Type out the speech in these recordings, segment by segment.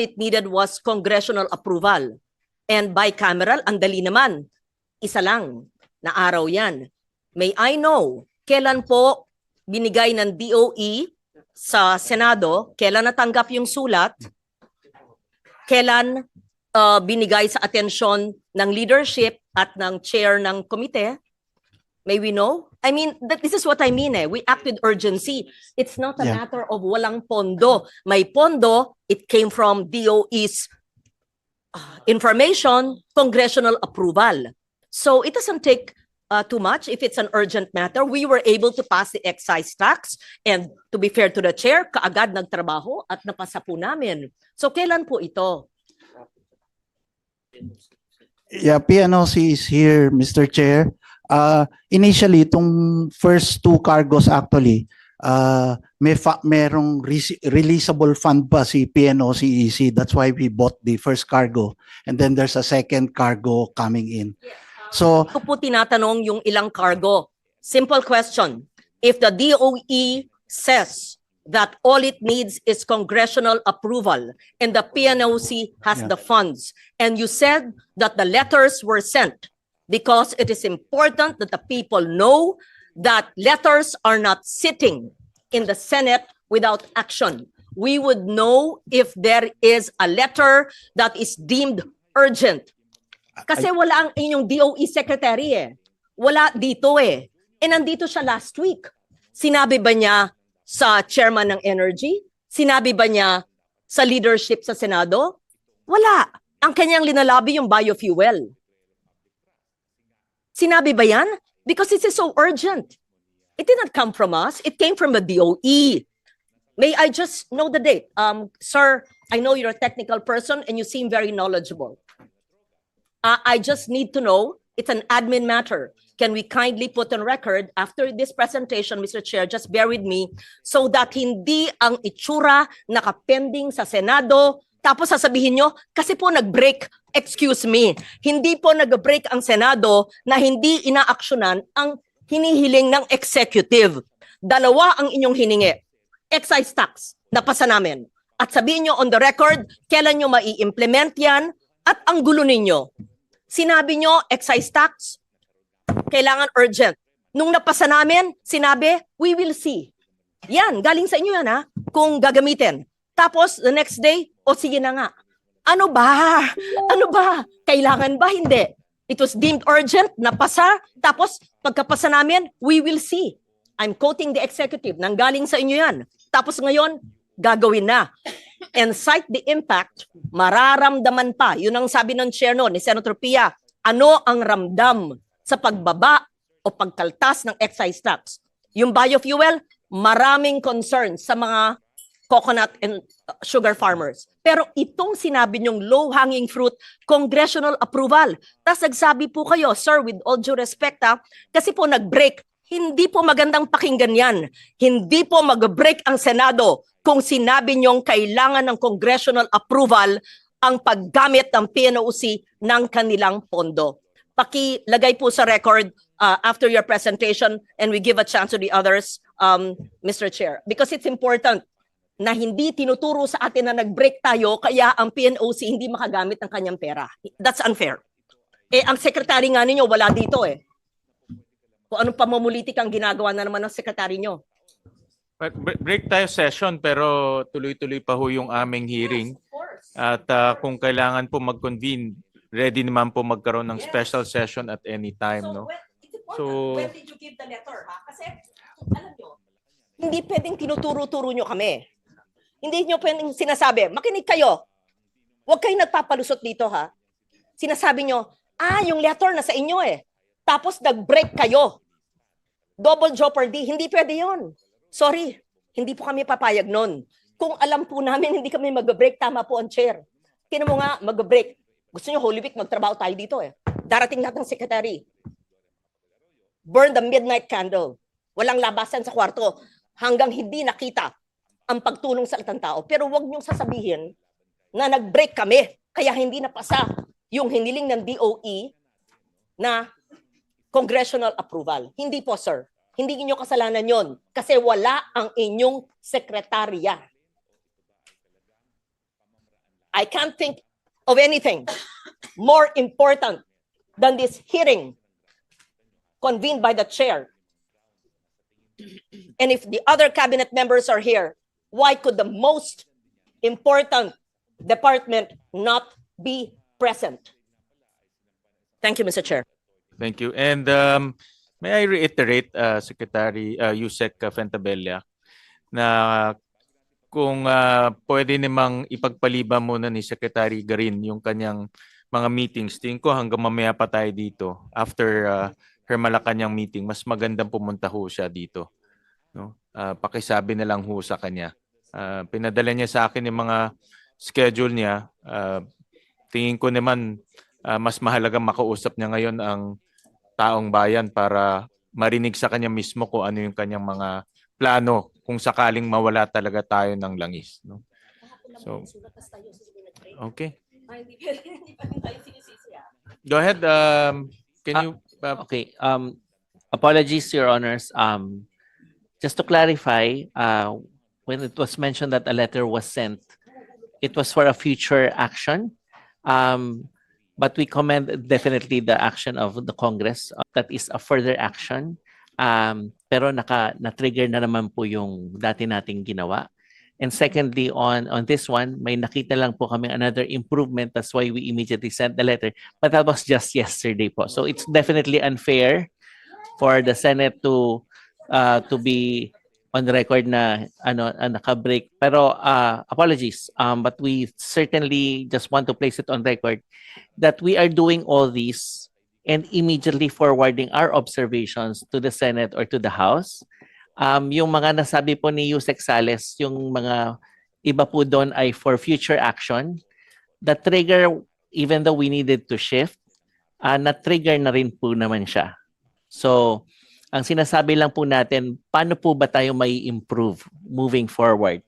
it needed was congressional approval. And bicameral, ang dali naman. Isa lang na araw yan. May I know, kailan po binigay ng DOE sa Senado, kailan natanggap yung sulat, kailan binigay sa atensyon ng leadership at ng chair ng komite? May we know? I mean, this is what I mean We act with urgency. It's not a matter of walang pondo. May pondo, it came from DOE's information, congressional approval. So it doesn't take too much if it's an urgent matter. We were able to pass the excise tax and to be fair to the chair, kaagad nagtrabaho at napasa po namin. So kailan po ito? Yeah, PNOC is here, Mr. Chair. Initially, itong first two cargos actually, merong releasable fund pa si PNOCEC. That's why we bought the first cargo. And then there's a second cargo coming in. So, Ito po tinatanong yung ilang cargo. Simple question. If the DOE says that all it needs is congressional approval and the PNOC has the funds, and you said that the letters were sent because it is important that the people know that letters are not sitting in the Senate without action. We would know if there is a letter that is deemed urgent. Kasi wala ang inyong DOE secretary Wala dito E nandito siya last week. Sinabi ba niya sa chairman ng Energy? Sinabi ba niya sa leadership sa Senado? Wala. Ang kanyang linalabi yung biofuel. Sinabi ba yan? Because this is so urgent. It did not come from us. It came from the DOE. May I just know the date? Sir, I know you're a technical person and you seem very knowledgeable. I just need to know, it's an admin matter. Can we kindly put on record after this presentation, Mr. Chair, just bear with me, so that hindi ang itsura nakapending sa Senado, tapos sasabihin nyo, kasi po nag-break, excuse me, hindi po nag-break ang Senado na hindi inaaksyonan ang hinihiling ng executive. Dalawa ang inyong hiningi. Excise tax, napasa namin. At sabihin nyo on the record, kailan nyo mai-implement yan, at ang gulo ninyo. Sinabi nyo, excise tax, kailangan urgent. Nung napasa namin, sinabi, we will see. Yan, galing sa inyo yan kung gagamitin. Tapos, the next day, o sige na nga. Ano ba? Ano ba? Kailangan ba? Hindi. It was deemed urgent, napasa, tapos pagkapasa namin, we will see. I'm quoting the executive, nanggaling sa inyo yan. Tapos ngayon, gagawin na. And cite the impact, mararamdaman pa. Yun ang sabi ng chair ni Senator Pia. Ano ang ramdam sa pagbaba o pagkaltas ng excise tax? Yung biofuel, maraming concern sa mga coconut and sugar farmers. Pero itong sinabi niyong low-hanging fruit, congressional approval. Tapos nagsabi po kayo, sir, with all due respect kasi po nag-break. Hindi po magandang pakinggan yan. Hindi po mag-break ang Senado kung sinabi niyong kailangan ng congressional approval ang paggamit ng PNOC ng kanilang pondo. Pakilagay po sa record after your presentation and we give a chance to the others, Mr. Chair. Because it's important na hindi tinuturo sa atin na nag-break tayo kaya ang PNOC hindi makagamit ng kanyang pera. That's unfair. Ang secretary nga ninyo wala dito Kung anong pamumulitik ang ginagawa na naman ng secretary nyo. Break tayo session pero tuloy-tuloy pa ho yung aming hearing. At kung kailangan po mag-convene, ready naman po magkaroon ng special session at any time. When did you give the letter? Kasi alam nyo, hindi pwedeng tinuturo-turo nyo kami. Hindi nyo pwedeng sinasabi, makinig kayo. Huwag kayong nagpapalusot dito Sinasabi nyo, yung letter na sa inyo Tapos nag-break kayo. Double jeopardy. Hindi pwede yon. Sorry, hindi po kami papayag nun. Kung alam po namin hindi kami mag-break, tama po ang chair. Tinan mo nga, mag-break. Gusto nyo Holy Week, magtrabaho tayo dito Darating lahat ng secretary. Burn the midnight candle. Walang labasan sa kwarto hanggang hindi nakita ang pagtulong sa lahat ng tao. Pero wag niyong sasabihin na nag-break kami kaya hindi napasa yung hiniling ng DOE na congressional approval. Hindi po, sir. Hindi niyo kasalanan yon kasi wala ang inyong sekretarya. I can't think of anything more important than this hearing convened by the chair. And if the other cabinet members are here, why could the most important department not be present? Thank you, Mr. Chair. Thank you. And may I reiterate, Secretary Yusek Fentabella, na kung pwede namang ipagpaliban muna ni Secretary Garin yung kanyang mga meetings. Tingin ko hanggang mamaya pa tayo dito. After her Malacanang meeting, mas magandang pumunta ho siya dito. No? Pakisabi na lang ho sa kanya. Pinadala niya sa akin yung mga schedule niya. Tingin ko naman mas mahalagang makausap niya ngayon ang taong bayan para marinig sa kanya mismo kung ano yung kanyang mga plano kung sakaling mawala talaga tayo ng langis. No? So, okay. Go ahead. Can you... Okay. Apologies, Your Honors. Just to clarify, when it was mentioned that a letter was sent, it was for a future action. But we commend definitely the action of the Congress. That is a further action. Pero na-trigger na naman po yung dati nating ginawa. And secondly, on this one, may nakita lang po kami another improvement. That's why we immediately sent the letter. But that was just yesterday po. So it's definitely unfair for the Senate to be on the record na naka-break. Pero apologies. But we certainly just want to place it on record that we are doing all these and immediately forwarding our observations to the Senate or to the House. Yung mga nasabi po ni Yusek Sales, yung mga iba po doon ay for future action. The trigger, even though we needed to shift, na-trigger na rin po naman siya. So, ang sinasabi lang po natin, paano po ba tayo may improve moving forward?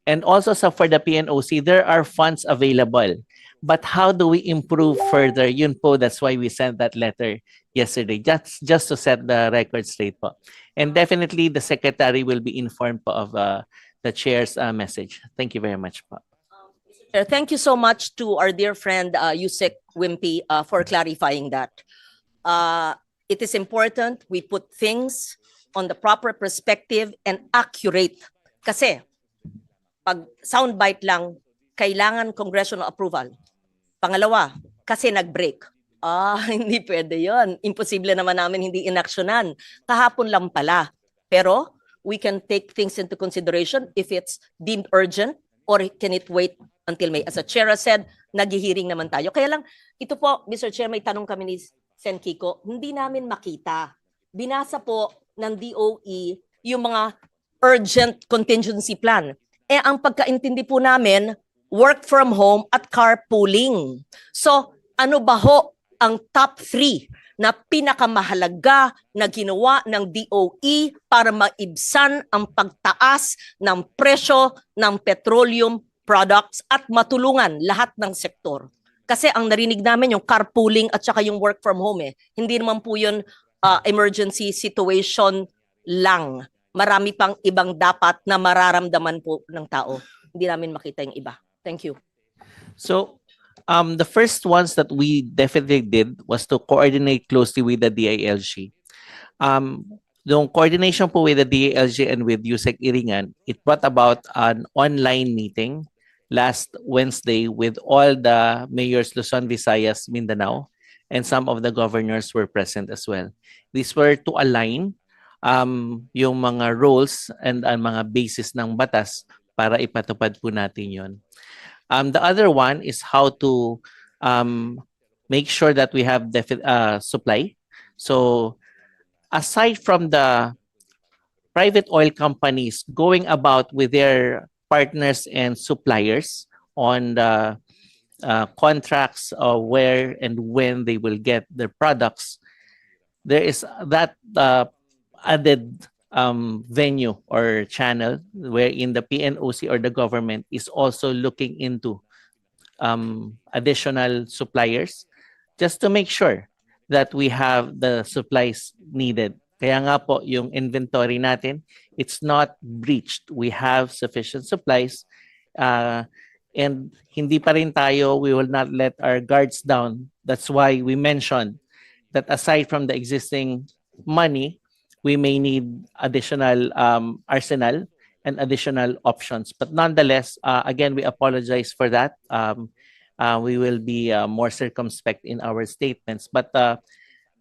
And also for the PNOC, there are funds available. But how do we improve further? Yun po, that's why we sent that letter yesterday, just to set the record straight po. And definitely, the Secretary will be informed po of the Chair's message. Thank you very much po. Thank you so much to our dear friend Yusek Wimpy for clarifying that. It is important we put things on the proper perspective and accurate. Kasi pag soundbite lang, kailangan congressional approval. Pangalawa, kasi nag-break. Hindi pwede yon. Imposible naman namin hindi inaksyonan. Kahapon lang pala. Pero we can take things into consideration if it's deemed urgent or can it wait until May. As a chair has said, naghihiring naman tayo. Kaya lang, ito po, Mr. Chair, may tanong kami ni Sen Kiko, hindi namin makita. Binasa po ng DOE yung mga urgent contingency plan. Ang pagkaintindi po namin, work from home at carpooling. So, ano ba ho ang top 3 na pinakamahalaga na ginawa ng DOE para maibsan ang pagtaas ng presyo ng petroleum products at matulungan lahat ng sektor? Kasi ang narinig namin yung carpooling at saka yung work from home Hindi naman po yun emergency situation lang. Marami pang ibang dapat na mararamdaman po ng tao. Hindi namin makita yung iba. Thank you. So, the first ones that we definitely did was to coordinate closely with the DILG. The coordination po with the DILG and with Yusek Iringan, it brought about an online meeting last Wednesday with all the mayors Luzon, Visayas, Mindanao, and some of the governors were present as well. These were to align yung mga roles and mga basis ng batas para ipatupad po natin yon. The other one is how to make sure that we have supply. So aside from the private oil companies going about with their partners and suppliers on the contracts of where and when they will get their products, there is that added venue or channel wherein the PNOC or the government is also looking into additional suppliers just to make sure that we have the supplies needed. Kaya nga po yung inventory natin, it's not breached. We have sufficient supplies. And hindi pa rin tayo, we will not let our guards down. That's why we mentioned that aside from the existing money, we may need additional arsenal and additional options. But nonetheless, again, we apologize for that. We will be more circumspect in our statements. But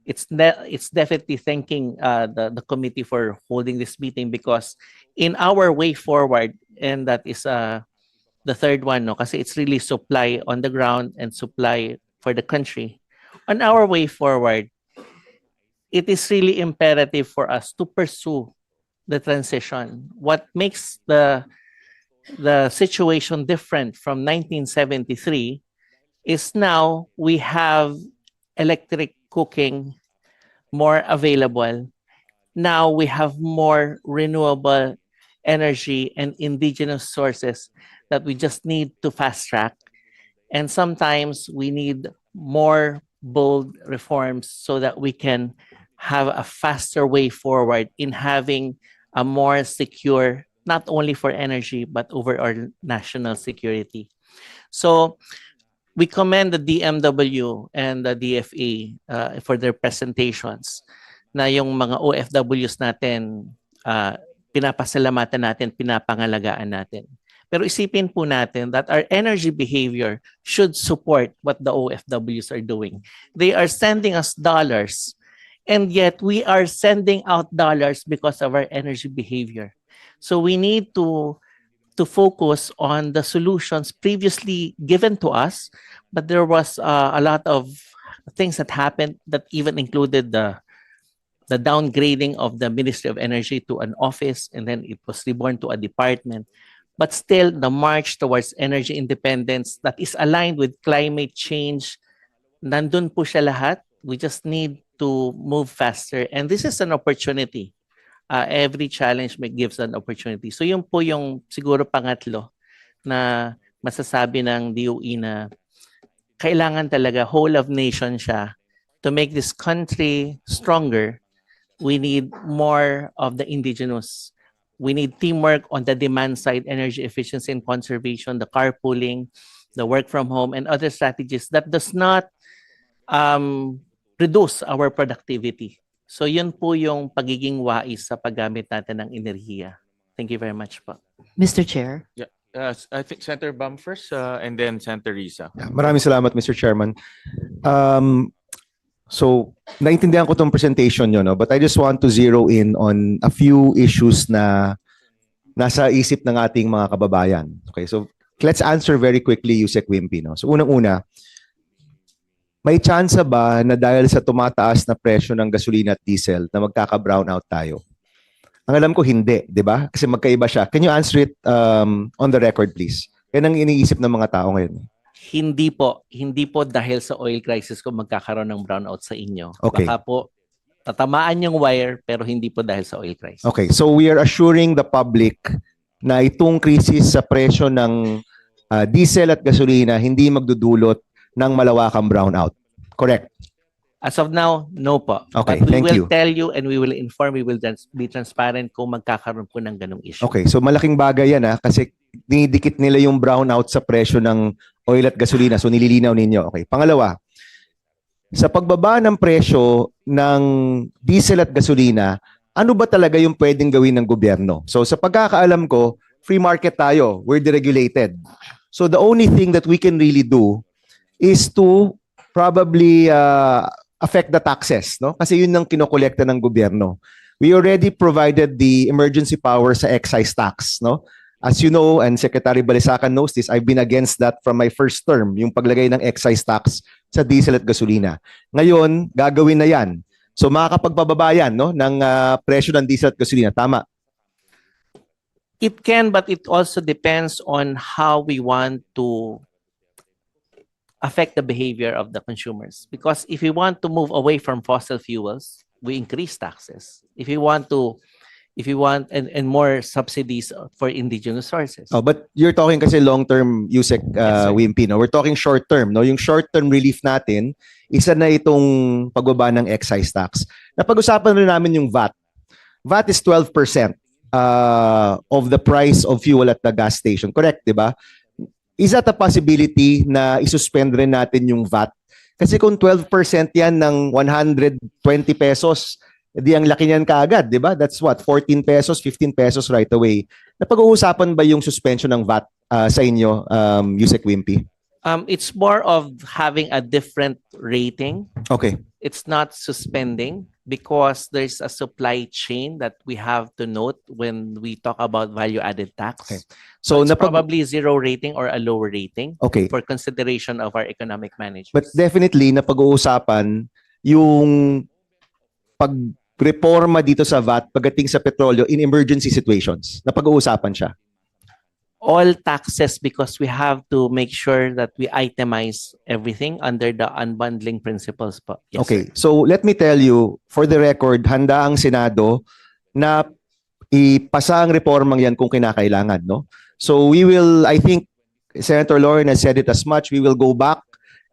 it's definitely thanking the committee for holding this meeting, because in our way forward, and that is the third one, no, kasi it's really supply on the ground and supply for the country. On our way forward, it is really imperative for us to pursue the transition. What makes the situation different from 1973 is now we have electric cooking more available. Now we have more renewable energy and indigenous sources that we just need to fast track. And sometimes we need more bold reforms so that we can have a faster way forward in having a more secure, not only for energy, but over our national security. So we commend the DMW and the DFA for their presentations, na yung mga OFWs natin, pinapasalamatan natin, pinapangalagaan natin. Pero isipin po natin that our energy behavior should support what the OFWs are doing. They are sending us dollars, and yet we are sending out dollars because of our energy behavior. So we need to focus on the solutions previously given to us, but there was a lot of things that happened that even included the downgrading of the Ministry of Energy to an office, and then it was reborn to a department. But still, the march towards energy independence that is aligned with climate change, nandun po siya lahat. We just need to move faster. And this is an opportunity. Every challenge gives an opportunity. So yun po yung siguro pangatlo na masasabi ng DOE na kailangan talaga whole of nation siya. To make this country stronger, we need more of the indigenous. We need teamwork on the demand side, energy efficiency and conservation, the carpooling, the work from home, and other strategies that does not reduce our productivity. So yun po yung pagiging wais sa paggamit natin ng enerhiya. Thank you very much po. Mr. Chair. I think Senator Bam first, and then Senator Risa. Maraming salamat, Mr. Chairman. So, naintindihan ko tong presentation nyo, no? But I just want to zero in on a few issues na nasa isip ng ating mga kababayan. Okay, so let's answer very quickly, Yusek Wimpy. No? So, unang-una, may chance ba na dahil sa tumataas na presyo ng gasolina at diesel na magkaka-brownout tayo? Ang alam ko, hindi, di ba? Kasi magkaiba siya. Can you answer it on the record, please? Yan ang iniisip ng mga tao ngayon. Hindi po dahil sa oil crisis kung magkakaroon ng brownout sa inyo. Okay. Baka po tatamaan yung wire, pero hindi po dahil sa oil crisis. Okay, so we are assuring the public na itong krisis sa presyo ng diesel at gasolina hindi magdudulot ng malawakang brownout. Correct? As of now, no po. Okay, But we thank will you. tell you and we will inform, we will be transparent kung magkakaroon po ng ganong issue. Okay, so malaking bagay yan kasi dinidikit nila yung brownout sa presyo ng oil at gasolina. So nililinaw ninyo. Okay, pangalawa, sa pagbaba ng presyo ng diesel at gasolina, ano ba talaga yung pwedeng gawin ng gobyerno? So sa pagkakaalam ko, free market tayo, we're deregulated. So the only thing that we can really do is to probably affect the taxes, no? Kasi yun ang kinokolekta ng gobyerno. We already provided the emergency power sa excise tax, no? As you know, and Secretary Balisacan knows this, I've been against that from my first term, yung paglagay ng excise tax sa diesel at gasolina. Ngayon, gagawin na yan. So makakapagpababa yan, no, ng presyo ng diesel at gasolina. Tama? It can, but it also depends on how we want to affect the behavior of the consumers. Because if we want to move away from fossil fuels, we increase taxes. If we want and more subsidies for indigenous sources. Oh, but you're talking kasi long-term, Yusek Yes, sir. Wimpy, no? We're talking short-term, no? Yung short-term relief natin, isa na itong pagbaba ng excise tax. Napag-usapan rin namin yung VAT. VAT is 12% of the price of fuel at the gas station. Correct, di ba? is that a possibility na isuspend rin natin yung VAT? Kasi kung 12% yan ng 120 pesos, di ang laki niyan kaagad, di ba? That's what, 14 pesos, 15 pesos right away. Napag-uusapan ba yung suspension ng VAT sa inyo, Yusek Wimpy? It's more of having a different rating. Okay. It's not suspending because there's a supply chain that we have to note when we talk about value-added tax. Okay. So So, it's napag- probably zero rating or a lower rating okay. for consideration of our economic management. But definitely, napag-uusapan yung pagreforma dito sa VAT pagdating sa petrolyo in emergency situations. Napag-uusapan siya. All taxes, because we have to make sure that we itemize everything under the unbundling principles po. Yes, Okay, sir. so let me tell you, for the record, handa ang Senado na ipasa ang reformang yan kung kinakailangan, no? So we will, I think, Senator Lauren has said it as much, we will go back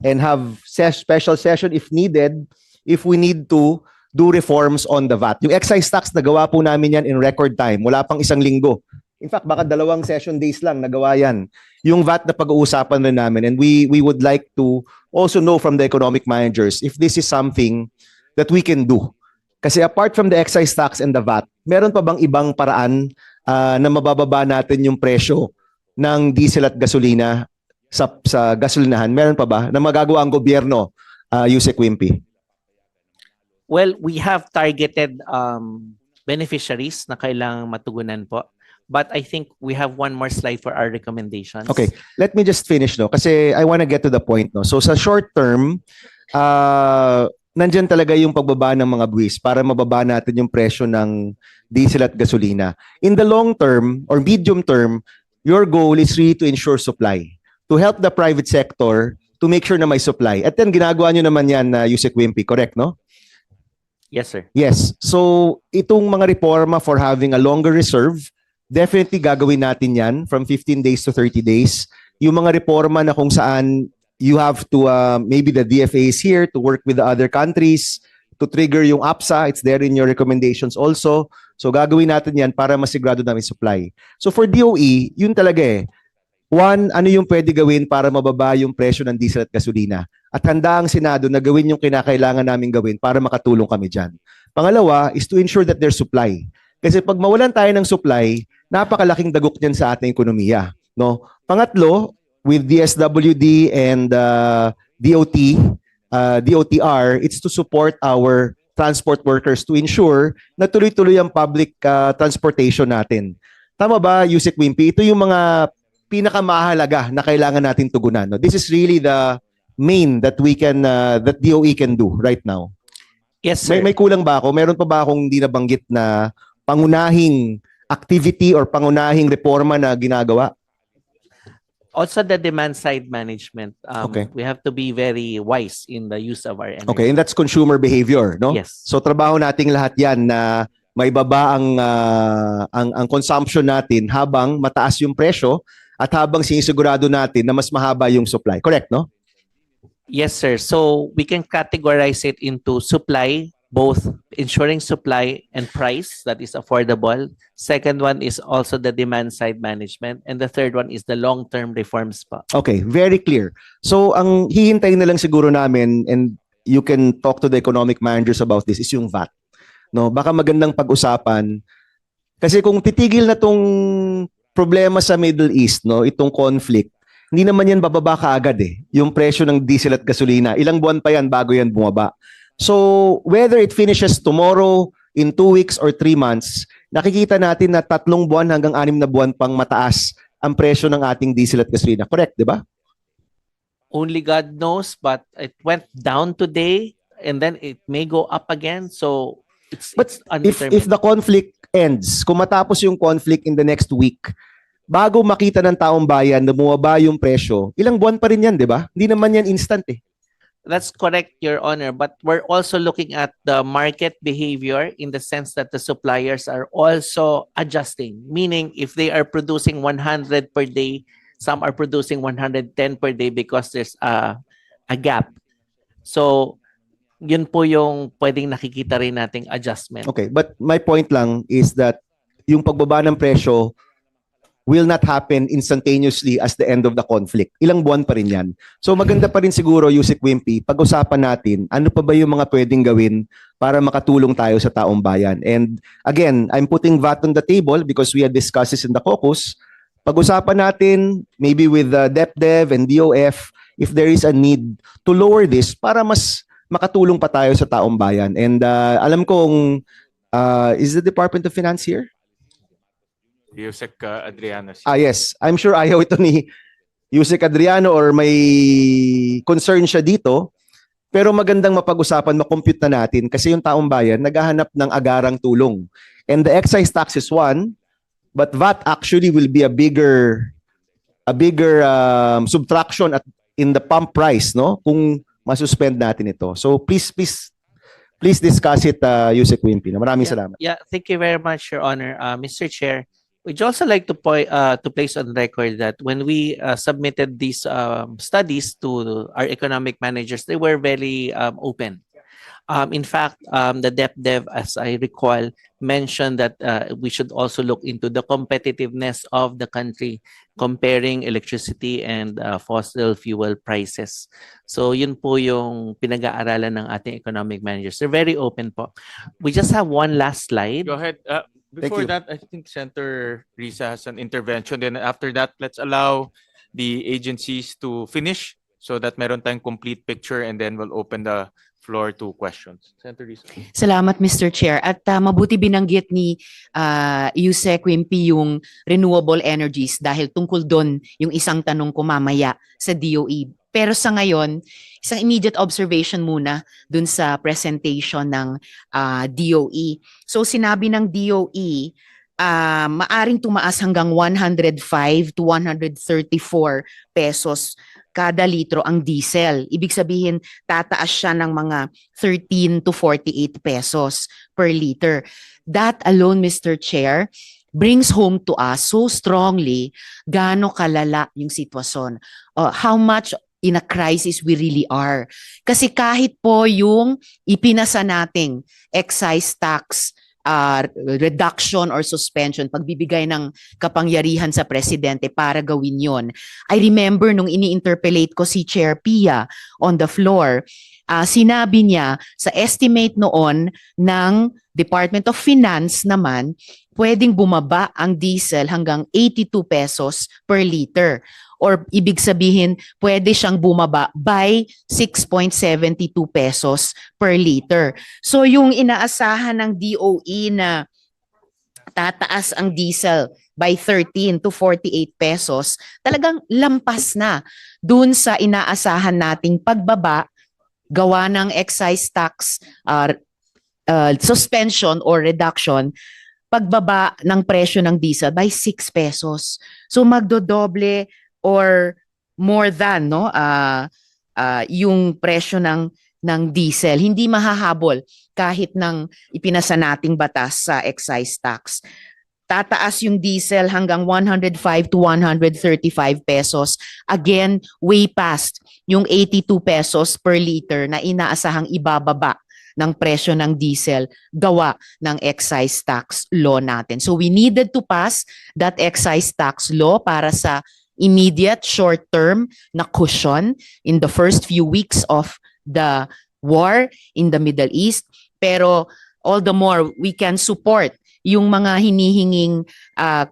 and have special session if needed, if we need to do reforms on the VAT. Yung excise tax, nagawa po namin yan in record time, wala pang isang linggo. In fact, baka 2 session days lang nagawa yan. Yung VAT na pag-uusapan rin namin, and we would like to also know from the economic managers if this is something that we can do. Kasi apart from the excise tax and the VAT, meron pa bang ibang paraan na mabababa natin yung presyo ng diesel at gasolina sa gasolinahan? Meron pa ba na magagawa ang gobyerno, Yusek Wimpy? Well, we have targeted beneficiaries na kailangang matugunan po. But I think we have one more slide for our recommendations. Okay, let me just finish, no, kasi I want to get to the point, no. So sa short term, nandyan talaga yung pagbaba ng mga buwis para mababa natin yung presyo ng diesel at gasolina. In the long term or medium term, your goal is really to ensure supply, to help the private sector to make sure na may supply. At then ginagawa nyo naman yan, Yusek Wimpy, correct, no? Yes, sir. Yes. So itong mga reforma for having a longer reserve, definitely gagawin natin yan from 15 days to 30 days. Yung mga reforma na kung saan you have to, maybe the DFA is here to work with the other countries to trigger yung APSA. It's there in your recommendations also. So gagawin natin yan para masigurado namin supply. So for DOE, yun talaga eh. One, ano yung pwede gawin para mababa yung presyo ng diesel at gasolina? At handa ang Senado na gawin yung kinakailangan namin gawin para makatulong kami dyan. Pangalawa is to ensure that there's supply. Kasi pag mawalan tayo ng supply, napakalaking dagok niyan sa ating ekonomiya, no? Pangatlo, with DSWD and DOTR, it's to support our transport workers to ensure na tuloy-tuloy ang public transportation natin. Tama ba, Yusek Wimpy? Ito yung mga pinakamahalaga na kailangan natin tugunan, no? This is really the main that we can that DOE can do right now. Yes, sir. May kulang ba ako? Meron pa ba akong hindi nabanggit na pangunahing activity or pangunahing reforma na ginagawa? Also, the demand side management. Okay. We have to be very wise in the use of our energy. Okay, and that's consumer behavior, no? Yes. So trabaho nating lahat 'yan na may baba ang consumption natin habang mataas yung presyo at habang sinisigurado natin na mas mahaba yung supply. Correct, no? Yes, sir. So we can categorize it into supply, both ensuring supply and price that is affordable. Second one is also the demand side management. And the third one is the long-term reforms pa. Okay, very clear. So ang hihintayin na lang siguro namin, and you can talk to the economic managers about this, is yung VAT. No, baka magandang pag-usapan. Kasi kung titigil na tong problema sa Middle East, no, itong conflict, hindi naman yan bababa kaagad eh. Yung presyo ng diesel at gasolina, ilang buwan pa yan bago yan bumaba. So, whether it finishes tomorrow, in 2 weeks, or 3 months, nakikita natin na 3 buwan hanggang 6 na buwan pang mataas ang presyo ng ating diesel at gasolina. Correct, di ba? Only God knows, but it went down today and then it may go up again. So it's undetermined. If the conflict ends, kung matapos yung conflict in the next week, bago makita ng taong bayan na bumaba yung presyo, ilang buwan pa rin yan, di ba? Hindi naman yan instant eh. That's correct, Your Honor. But we're also looking at the market behavior in the sense that the suppliers are also adjusting. Meaning, if they are producing 100 per day, some are producing 110 per day because there's a gap. So, yun po yung pwedeng nakikita rin nating adjustment. Okay, but my point lang is that yung pagbaba ng presyo will not happen instantaneously as the end of the conflict. Ilang buwan pa rin yan. So maganda pa rin siguro, Yusek Wimpy, pag-usapan natin ano pa ba yung mga pwedeng gawin para makatulong tayo sa taong bayan. And again, I'm putting VAT on the table because we had discussed this in the caucus. Pag-usapan natin, maybe with DepDev and DOF, if there is a need to lower this para mas makatulong pa tayo sa taong bayan. And alam kong, is the Department of Finance here? Yusek Adriano. Yes. I'm sure ayaw ito ni Yusek Adriano or may concern siya dito. Pero magandang mapag-usapan, makompute na natin kasi yung taong bayan naghahanap ng agarang tulong. And the excise tax is one, but VAT actually will be a bigger subtraction in the pump price, no? Kung masuspend natin ito. So please discuss it, Yusek Wimpy. Maraming salamat. Yeah, thank you very much, Your Honor. Mr. Chair, we'd also like to place on record that when we submitted these studies to our economic managers, they were very open. In fact, the DepDev, as I recall, mentioned that we should also look into the competitiveness of the country comparing electricity and fossil fuel prices. So yun po yung pinag-aaralan ng ating economic managers. They're very open po. We just have one last slide. Go ahead. Before you. that, I think Senator Risa has an intervention. Then after that, let's allow the agencies to finish so that meron tayong complete picture and then we'll open the floor to questions. Senator Risa. Salamat, Mr. Chair. At mabuti binanggit ni Yusek Wimpy yung renewable energies dahil tungkol doon yung isang tanong ko mamaya sa DOE. Pero sa ngayon, isang immediate observation muna dun sa presentation ng DOE. So sinabi ng DOE, maaring tumaas hanggang 105 to 134 pesos kada litro ang diesel. Ibig sabihin, tataas siya ng mga 13 to 48 pesos per liter. That alone, Mr. Chair, brings home to us so strongly gaano kalala yung sitwasyon. How much in a crisis we really are. Kasi kahit po yung ipinasa nating excise tax reduction or suspension, pagbibigay ng kapangyarihan sa presidente para gawin yon. I remember nung ini-interpellate ko si Chair Pia on the floor, sinabi niya sa estimate noon ng Department of Finance naman, pwedeng bumaba ang diesel hanggang 82 pesos per liter. Or ibig sabihin, pwede siyang bumaba by 6.72 pesos per liter. So yung inaasahan ng DOE na tataas ang diesel by 13 to 48 pesos, talagang lampas na dun sa inaasahan nating pagbaba gawa ng excise tax suspension or reduction, pagbaba ng presyo ng diesel by 6 pesos. So magdodoble or more than yung presyo ng diesel, hindi mahahabol kahit ng ipinasa nating batas sa excise tax. Tataas yung diesel hanggang 105 to 135 pesos. Again, way past yung 82 pesos per liter na inaasahang ibababa ng presyo ng diesel gawa ng excise tax law natin. So we needed to pass that excise tax law para sa immediate short-term na cushion in the first few weeks of the war in the Middle East. Pero all the more, we can support yung mga hinihinging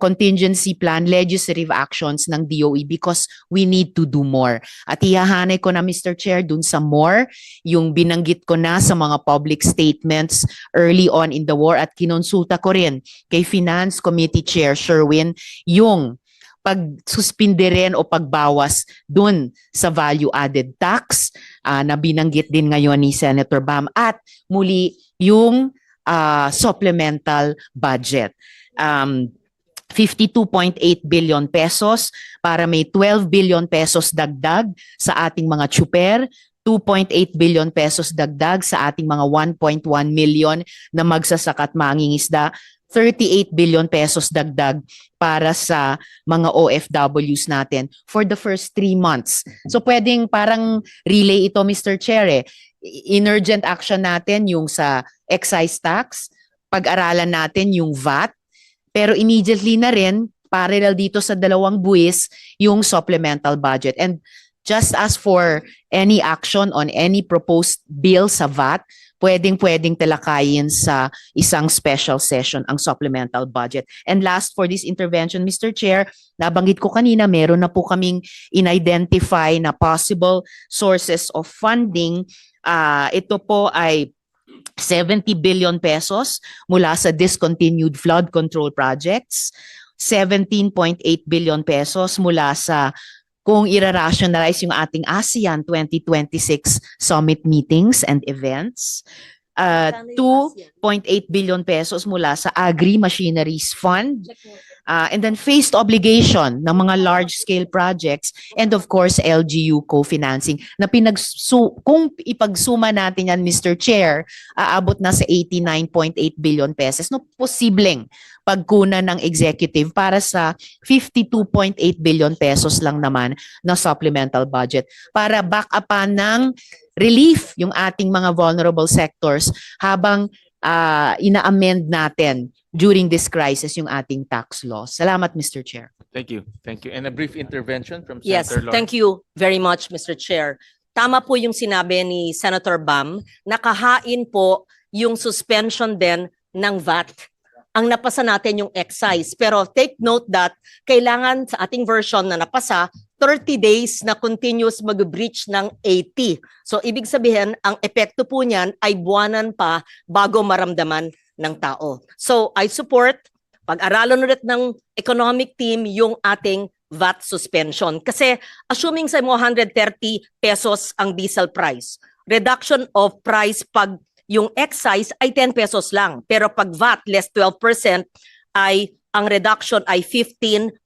contingency plan, legislative actions ng DOE because we need to do more. At ihahanay ko na, Mr. Chair, dun sa more, yung binanggit ko na sa mga public statements early on in the war at kinonsulta ko rin kay Finance Committee Chair Sherwin yung pagsuspinde rin o pagbawas dun sa value-added tax na binanggit din ngayon ni Senator Bam at muli yung supplemental budget. 52.8 billion pesos para may 12 billion pesos dagdag sa ating mga tsuper, 2.8 billion pesos dagdag sa ating mga 1.1 million na magsasaka at mangingisda, 38 billion pesos dagdag para sa mga OFWs natin for the first 3 months. So pwedeng parang relay ito, Mr. Chair. In urgent action natin yung sa excise tax, pag-aralan natin yung VAT, pero immediately na rin parallel dito sa dalawang buwis yung supplemental budget. And just as for any action on any proposed bill sa VAT, pwedeng talakayin sa isang special session ang supplemental budget. And last for this intervention, Mr. Chair, nabanggit ko kanina, meron na po kaming in-identify na possible sources of funding. Ito po ay 70 billion pesos mula sa discontinued flood control projects, 17.8 billion pesos mula sa kung ira-rationalize yung ating ASEAN 2026 summit meetings and events, 2.8 billion pesos mula sa Agri-Machineries Fund, and then phased obligation ng mga large-scale projects, and of course, LGU co-financing na kung ipagsuma natin yan, Mr. Chair, aabot na sa 89.8 billion pesos. No, posibleng pagkunan ng executive para sa 52.8 billion pesos lang naman na supplemental budget para back-upan ng relief yung ating mga vulnerable sectors habang ina-amend natin during this crisis yung ating tax laws. Salamat, Mr. Chair. Thank you. Thank you. And a brief intervention from Yes, Senator Lauren. thank you very much, Mr. Chair. Tama po yung sinabi ni Senator Bam, nakahain po yung suspension din ng VAT. Ang napasa natin yung excise. Pero take note that kailangan sa ating version na napasa, 30 days na continuous mag-breach ng 80. So ibig sabihin, ang epekto po niyan ay buwanan pa bago maramdaman ng tao. So I support, pag-aralan ulit ng economic team yung ating VAT suspension. Kasi assuming sa mo 130 pesos ang diesel price, reduction of price pag yung excise ay 10 pesos lang. Pero pag VAT less 12% ay ang reduction ay 15.6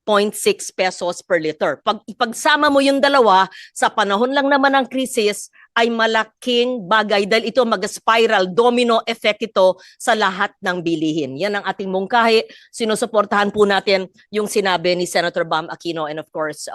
pesos per liter. Pag ipagsama mo yung dalawa, sa panahon lang naman ng krisis, ay malaking bagay dahil ito mag-spiral, domino effect ito sa lahat ng bilihin. Yan ang ating mungkahi. Sinusuportahan po natin yung sinabi ni Senator Bam Aquino and of course,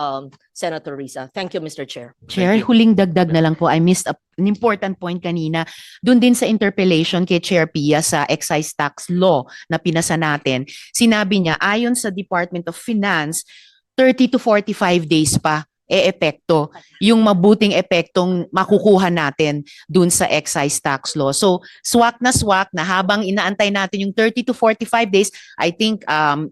Senator Risa. Thank you, Mr. Chair. Chair, you. huling dagdag na lang po, I missed an important point kanina. Doon din sa interpellation kay Chair Pia sa excise tax law na pinasa natin, sinabi niya, ayon sa Department of Finance, 30 to 45 days pa epekto yung mabuting epektong makukuha natin dun sa excise tax law. So, swak na habang inaantay natin yung 30 to 45 days, I think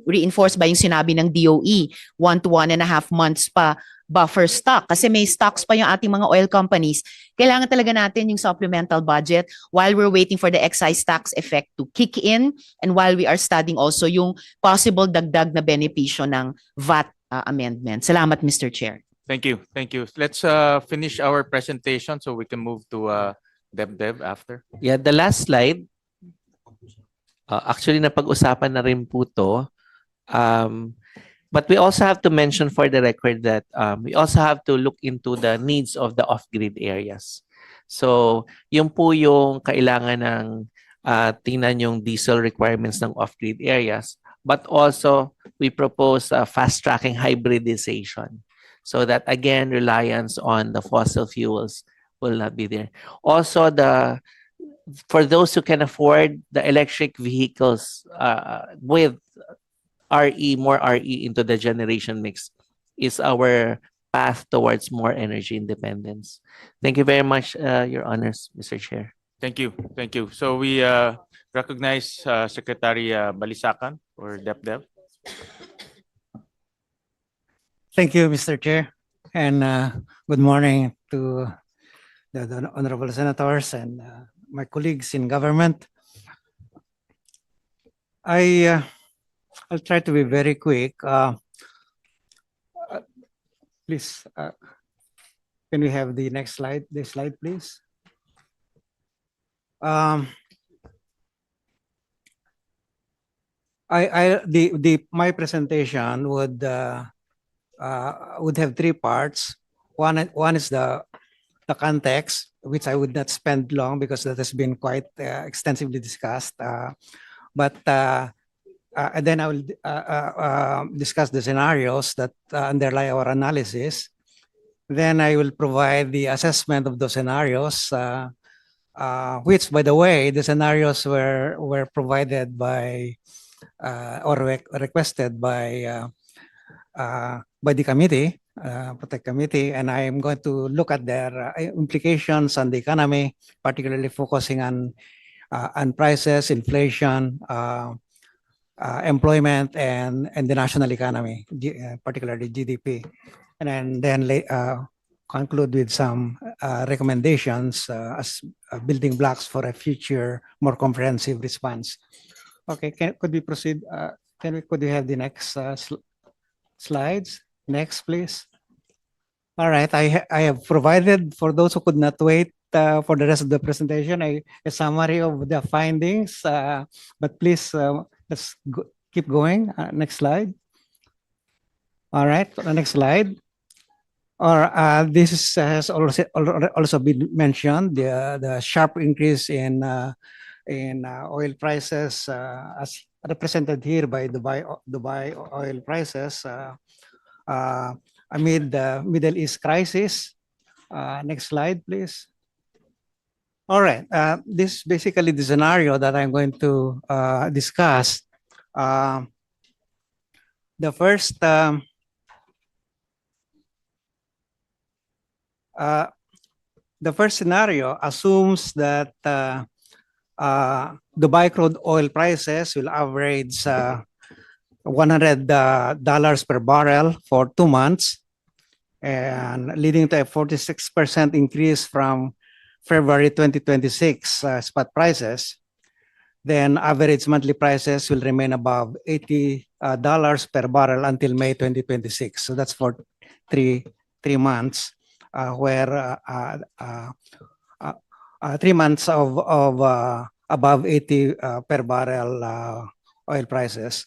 reinforced by yung sinabi ng DOE, 1 to 1.5 months pa buffer stock kasi may stocks pa yung ating mga oil companies. Kailangan talaga natin yung supplemental budget while we're waiting for the excise tax effect to kick in and while we are studying also yung possible dagdag na benepisyo ng VAT amendment. Salamat, Mr. Chair. Thank you. Thank you. Let's finish our presentation so we can move to Deb after. Yeah, the last slide. Actually, napag-usapan na rin po to. But we also have to mention for the record that we also have to look into the needs of the off-grid areas. So, yun po yung kailangan ng tingnan yung diesel requirements ng off-grid areas. But also, we propose fast-tracking hybridization. So that again, reliance on the fossil fuels will not be there. Also, for those who can afford the electric vehicles with more RE into the generation mix is our path towards more energy independence. Thank you very much, Your Honors, Mr. Chair. Thank you. Thank you. So we recognize Secretary Balisacan or Deb. Thank you, Mr. Chair, and good morning to the honorable senators and my colleagues in government. I'll try to be very quick. Please, can we have the next slide? This slide, please. My presentation would have three parts. One is the context, which I would not spend long because that has been quite extensively discussed. But then I will discuss the scenarios that underlie our analysis. Then I will provide the assessment of those scenarios, which, by the way, the scenarios were provided by or requested by by the committee, Protect Committee, and I am going to look at their implications on the economy, particularly focusing on prices, inflation, employment, and the national economy, particularly GDP, and then conclude with some recommendations as building blocks for a future, more comprehensive response. Okay, could we proceed? Could we have the next slides? Next, please. All right, I have provided, for those who could not wait for the rest of the presentation, a summary of the findings, but please, let's keep going. Next slide. All right, the next slide. Has also been mentioned, the sharp increase in oil prices, as represented here by Dubai oil prices, amid the Middle East crisis. Next slide, please. All right, this is basically the scenario that I'm going to discuss. The first scenario assumes that Dubai crude oil prices will average $100 per barrel for 2 months, and leading to a 46% increase from February 2026 spot prices. Then average monthly prices will remain above $80 per barrel until May 2026. So that's for three months, where 3 months of above 80 per barrel oil prices.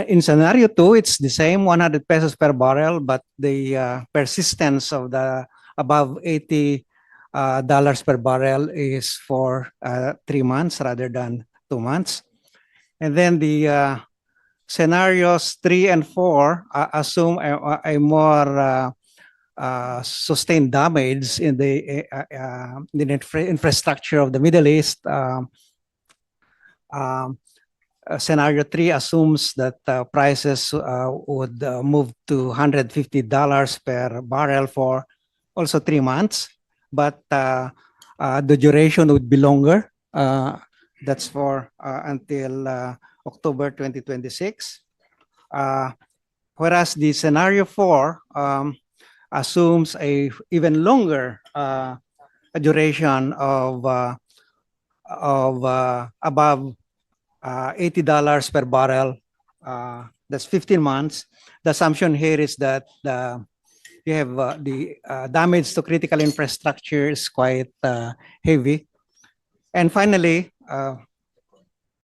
In scenario 2, it's the same 100 pesos per barrel, but the persistence of the above 80 dollars per barrel is for 3 months rather than 2 months. And then the scenarios 3 and 4 assume a more sustained damage in the infrastructure of the Middle East. Scenario 3 assumes that prices would move to $150 per barrel for also 3 months, but the duration would be longer. That's for until October 2026. Whereas the scenario 4 assumes a even longer duration of above $80 per barrel. That's 15 months. The assumption here is that you have the damage to critical infrastructure is quite heavy. And finally,